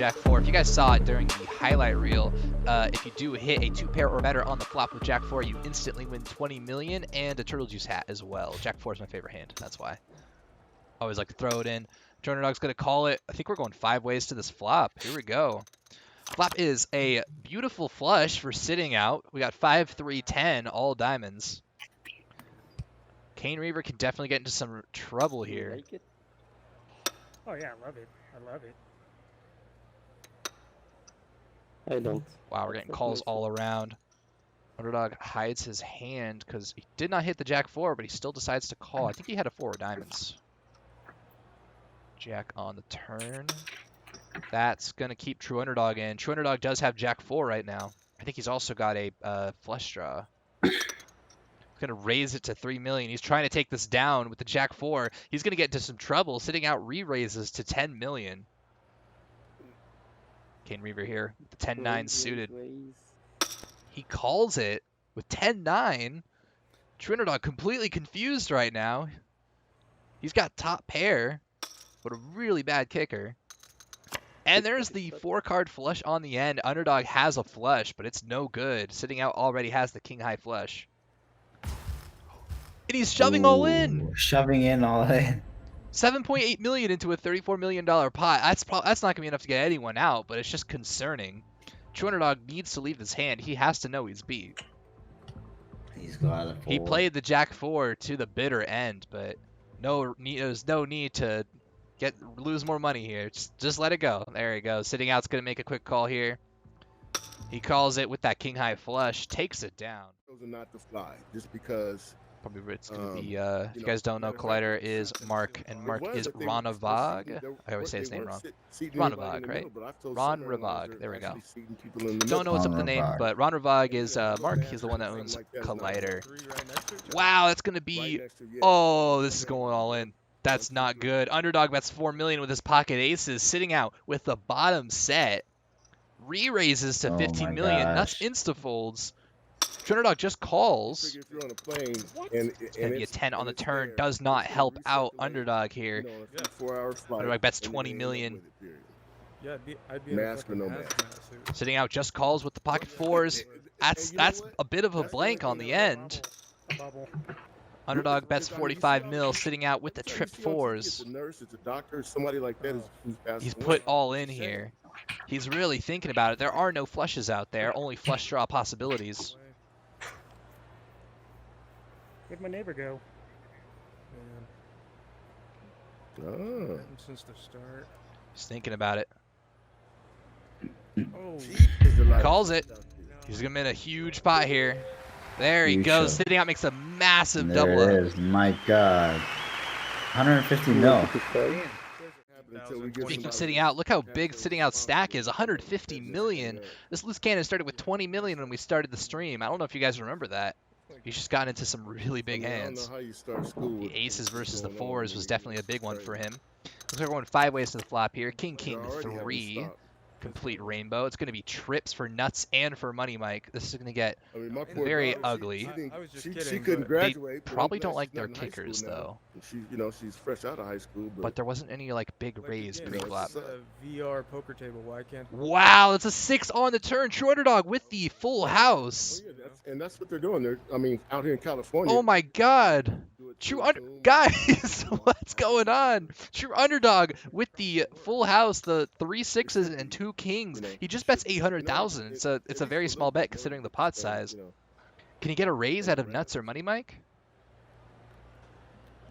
Jack 4. If you guys saw it during the highlight reel, if you do hit a 2-pair or better on the flop with Jack 4, you instantly win 20 million and a Turtle Juice hat as well. Jack 4 is my favorite hand, that's why. I always like to throw it in. Underdog's going to call it. I think we're going 5 ways to this flop. Here we go. Flop is a beautiful flush for sitting out. We got 5, 3, 10, all diamonds. Kane Reaver can definitely get into some trouble here. Like it? Oh yeah, I love it. I love it. I don't. Wow, we're getting calls all around. Underdog hides his hand because he did not hit the Jack 4, but he still decides to call. I think he had a 4 of diamonds. Jack on the turn. That's going to keep True Underdog in. True Underdog does have Jack 4 right now. I think he's also got a flush draw. He's going to raise it to 3 million. He's trying to take this down with the Jack 4. He's going to get into some trouble. Sitting out re-raises to 10 million. Kane Reaver here with the 10-9 suited. He calls it with 10-9. True Underdog completely confused right now. He's got top pair, but a really bad kicker. And there's the 4-card flush on the end. Underdog has a flush, but it's no good. Sitting out already has the king-high flush. And he's shoving all in. Shoving in all in. 7.8 million into a $34 million pot. That's not going to be enough to get anyone out, but it's just concerning. True Underdog needs to leave his hand. He has to know he's beat. He's got a 4. He played the Jack 4 to the bitter end, but there's no need to lose more money here. Just let it go. There he goes. Sitting out's going to make a quick call here. He calls it with that king-high flush, takes it down. Those are not to fly, just because. Probably it's going to be, if you guys don't know, Collider is Mark, and Mark is Ronavog. I always say his name wrong. Ronavog, right? Ron Ravog. There we go. Don't know what's up with the name, but Ron Ravog is Mark. He's the one that owns Collider. Wow, that's going to be... Oh, this is going all in. That's not good. Underdog bets 4 million with his pocket aces, sitting out with the bottom set. Re-raises to 15 million. That's insta-folds. Underdog just calls. It's going to be a 10 on the turn. Does not help out Underdog here. Underdog bets 20 million. Yeah, I'd be mask or no mask. Sitting out just calls with the pocket 4s. That's a bit of a blank on the end. Underdog bets 45 mil, sitting out with the trip 4s. He's put all in here. He's really thinking about it. There are no flushes out there, only flush draw possibilities. Where'd my neighbor go? Oh. Since the start. He's thinking about it. Oh. Calls it. He's going to be in a huge pot here. There he goes. Sitting out makes a massive double up. There it is. My God. 150 mil. Speaking of sitting out, look how big sitting out stack is. 150 million. This loose cannon started with 20 million when we started the stream. I don't know if you guys remember that. He's just gotten into some really big hands. The aces versus the 4s was definitely a big one for him. Looks like we're going 5 ways to the flop here. King, king, 3. Complete rainbow. It's going to be trips for nuts and for money, Mike. This is going to get very ugly. She couldn't graduate. They probably don't like their kickers though. She's fresh out of high school. But there wasn't any like big raise pre-flop. VR poker table. Why can't? Wow, that's a 6 on the turn. True Underdog with the full house. And that's what they're doing. Out here in California. Oh my God. Guys, what's going on? True Underdog with the full house, the 3 6s and 2 kings. He just bets 800,000. It's a very small bet considering the pot size. Can he get a raise out of nuts or money, Mike?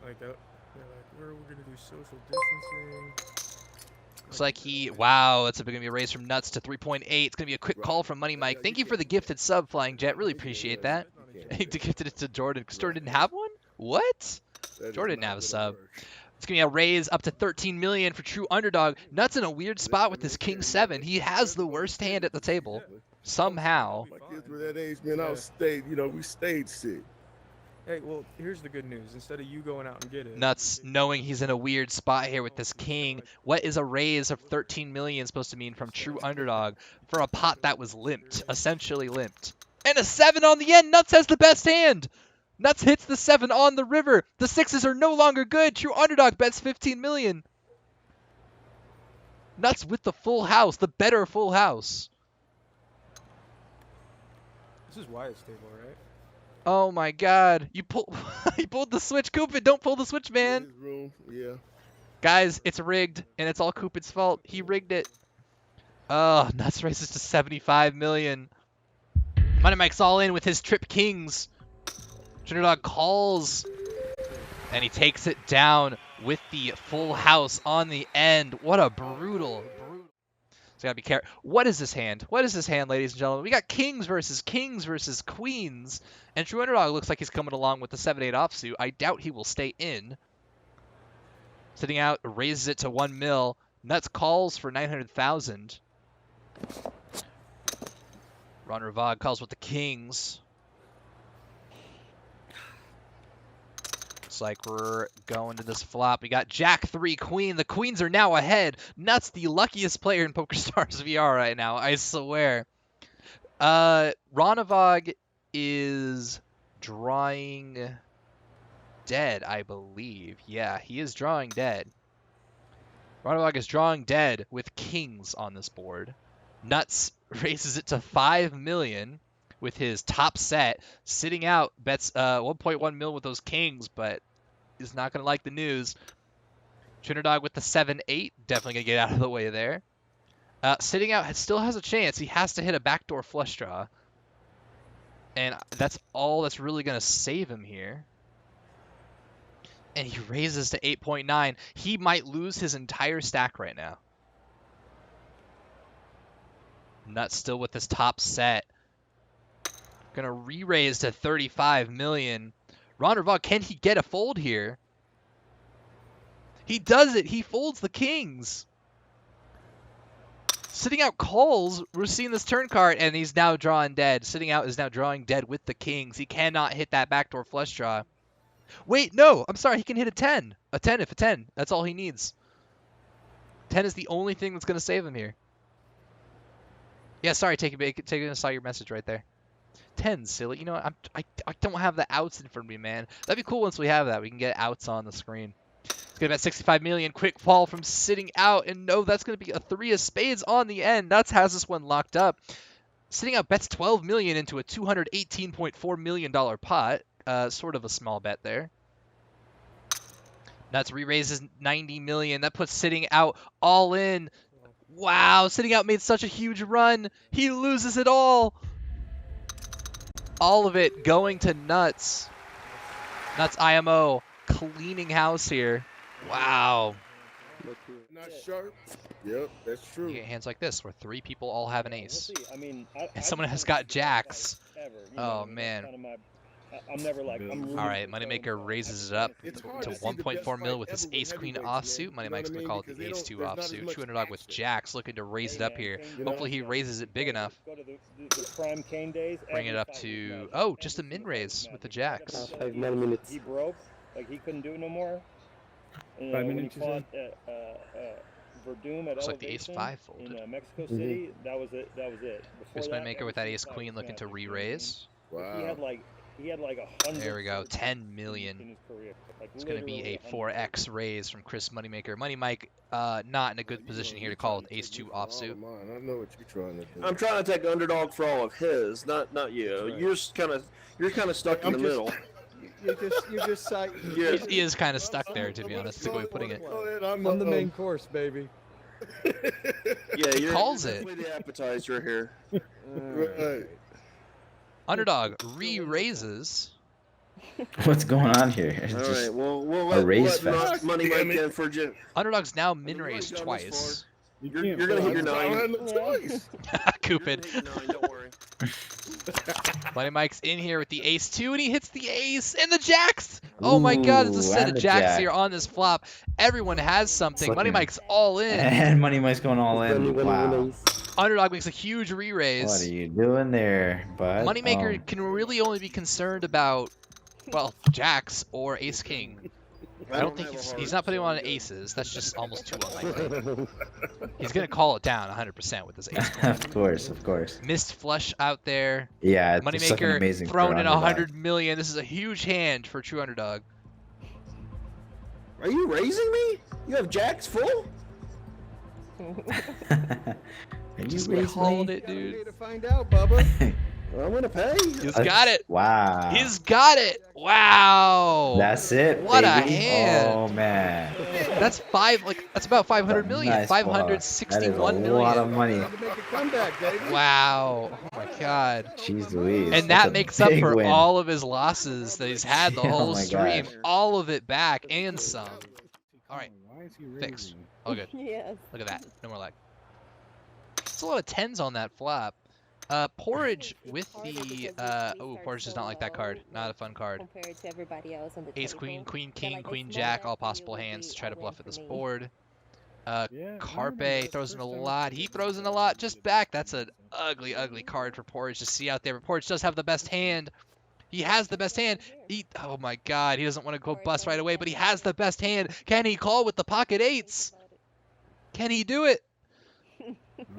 Like, where are we gonna do social distancing? Looks like wow, that's going to be a raise from nuts to 3.8. It's going to be a quick call from Money Mike. Thank you for the gifted sub, Flying Jet. Really appreciate that. He gifted it to Jordan because Jordan didn't have one? What? Jordan didn't have a sub. It's going to be a raise up to 13 million for True Underdog. Nuts in a weird spot with this King 7. He has the worst hand at the table. Somehow. My kids were that age, man. We stayed sick. Hey, well, here's the good news. Instead of you going out and get it. Nuts knowing he's in a weird spot here with this king. What is a raise of 13 million supposed to mean from True Underdog for a pot that was limped, essentially limped? And a 7 on the end. Nuts has the best hand. Nuts hits the 7 on the river. The 6s are no longer good. True Underdog bets 15 million. Nuts with the full house, the better full house. This is Wyatt's table, right? Oh my God! You pulled the switch, Cupid. Don't pull the switch, man. His room, yeah. Guys, it's rigged, and it's all Cupid's fault. He rigged it. Oh, Nuts raises to 75 million. Money Mike's all in with his trip kings. Underdog calls, and he takes it down with the full house on the end. What a brutal. So gotta be careful. What is this hand? What is this hand, ladies and gentlemen? We got kings versus queens, and True Underdog looks like he's coming along with the 7-8 offsuit. I doubt he will stay in. Sitting out, raises it to 1 mil. Nuts calls for 900,000. Ron Ravag calls with the kings. Looks like we're going to this flop. We got Jack 3 Queen. The queens are now ahead. Nuts, the luckiest player in PokerStars VR right now, I swear. Ronavog is drawing dead, I believe. Yeah, he is drawing dead. Ronavog is drawing dead with kings on this board. Nuts raises it to 5 million with his top set. Sitting out, bets 1.1 mil with those kings, but is not going to like the news. Trinidad with the 7-8, definitely going to get out of the way there. Sitting out still has a chance. He has to hit a backdoor flush draw. And that's all that's really going to save him here. And he raises to 8.9. He might lose his entire stack right now. Nuts still with his top set. Gonna re-raise to 35 million. Ron Ravag, can he get a fold here? He does it. He folds the kings. Sitting out calls. We're seeing this turn card, and he's now drawing dead. Sitting out is now drawing dead with the kings. He cannot hit that backdoor flush draw. Wait, no. I'm sorry. He can hit a 10. A 10 if a 10. That's all he needs. 10 is the only thing that's going to save him here. Yeah, sorry. I saw your message right there. 10, silly. You know what? I don't have the outs in front of me, man. That'd be cool once we have that. We can get outs on the screen. It's going to be at 65 million. Quick fall from sitting out. And no, that's going to be a 3 of spades on the end. Nuts has this one locked up. Sitting out bets 12 million into a $218.4 million pot. Sort of a small bet there. Nuts re-raises 90 million. That puts sitting out all in. Wow, sitting out made such a huge run. He loses it all. All of it going to Nuts. Nuts IMO cleaning house here. Wow. Not sharp. Yep, that's true. You get hands like this where 3 people all have an ace. We'll see. I mean, And someone has got jacks. Ever, Oh, man. I'm never like. All right, Moneymaker raises it up to 1.4 mil with his ace-queen offsuit. Money Mike's going to call it the ace-2 offsuit. True Underdog with jacks looking to raise it up here. Hopefully he raises it big enough. Bring it up to, oh, just a min-raise with the jacks. 5 minutes. He broke. Like, he couldn't do it no more. 5 minutes, you said? Verdum at Looks like the ace-5 folded. in Mexico City, that was it. Here's Moneymaker with that ace-queen looking to re-raise. Wow. He had like 100. There we go, 10 million. It's going to be a 4x raise from Chris Moneymaker. Money Mike not in a good position here to call with ace-2 offsuit. I know what you're trying to do. I'm trying to take underdog for all of his, not you. Right. You're kind of stuck in the middle. You're just Yeah. He is kind of stuck there, to be honest. That's a good way of putting it. I'm the main course, baby. Yeah, He calls it. definitely the appetizer here. Right. Underdog re-raises. What's going on here? It's All just right, well, we'll a raise let fest. Money Damn Mike it. in for Jim. Underdog's now min-raised twice. You're gonna hit your I 9. had no choice. Cupid. You're gonna hit your 9, don't worry. Money Mike's in here with the ace-2, and he hits the ace and the jacks. Oh my God, there's a Ooh, set and of the jacks jack. here on this flop. Everyone has something. Money Flipping. Mike's all in. And Money Mike's going all in. Wow. Underdog makes a huge What re-raise. are you doing there, bud? Moneymaker can really only be concerned about, well, jacks or ace-king. I don't think he's not putting on aces. That's just almost too unlikely. He's going to call it down 100% with this ace-queen. Of course. Missed flush out there. Yeah, it's just fucking Moneymaker amazing. throwing in for underdog. 100 million. This is a huge hand for True Underdog. Are you raising me? You have jacks full? Are you Just raising called me? it, dude. To find out, Bubba. I'm gonna pay. He's got it. Wow. He's got it. Wow. That's it, What a baby. hand. Oh man. That's that's about 500 million. Nice ball. That is 561 a million. lot of money. Time to make a comeback, baby. Wow. Oh my God. Jeez Louise. And that's that a makes up big for win. all of his losses that he's had the Oh whole my stream. gosh. All of it back and some. All right. Why is he Fixed. raising? All good. Yes. Look at that. No more lag. It's a lot of 10s on that flop. Porridge with the Porridge does not like that card. Not a fun card. Compared to everybody else on the Ace, table. queen, queen, They're king, like, queen, it's jack, not all that possible it would hands to be try a to win bluff at for this me. board. Yeah, I Carpe remember that throws in a first time. lot. He throws in a lot. Just back. That's an ugly, ugly card for Porridge to see out there. But Porridge does have the best hand. He has the best hand. Oh my God, he doesn't want to go bust right away, but he has the best hand. Can he call with the pocket eights? Can he do it?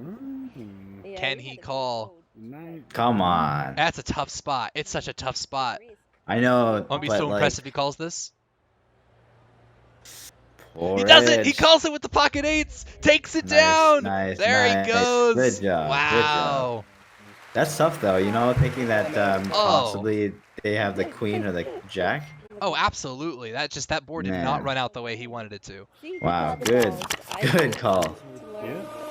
Mm, Can he call? nice. Come on. That's a tough spot. It's such a tough spot. I know, I'll be but so like, impressed if he calls this. Porridge. He does it. He calls it with the pocket eights. Takes it Nice, down. nice, There nice. he goes. Good job, good job. Wow. That's tough though, you know, thinking that Oh. possibly they have the queen or the jack. Oh, absolutely. That board did Man. not run out the way he wanted it to. See, he Wow, called the good, balls. I good did. call. To learn. Yeah.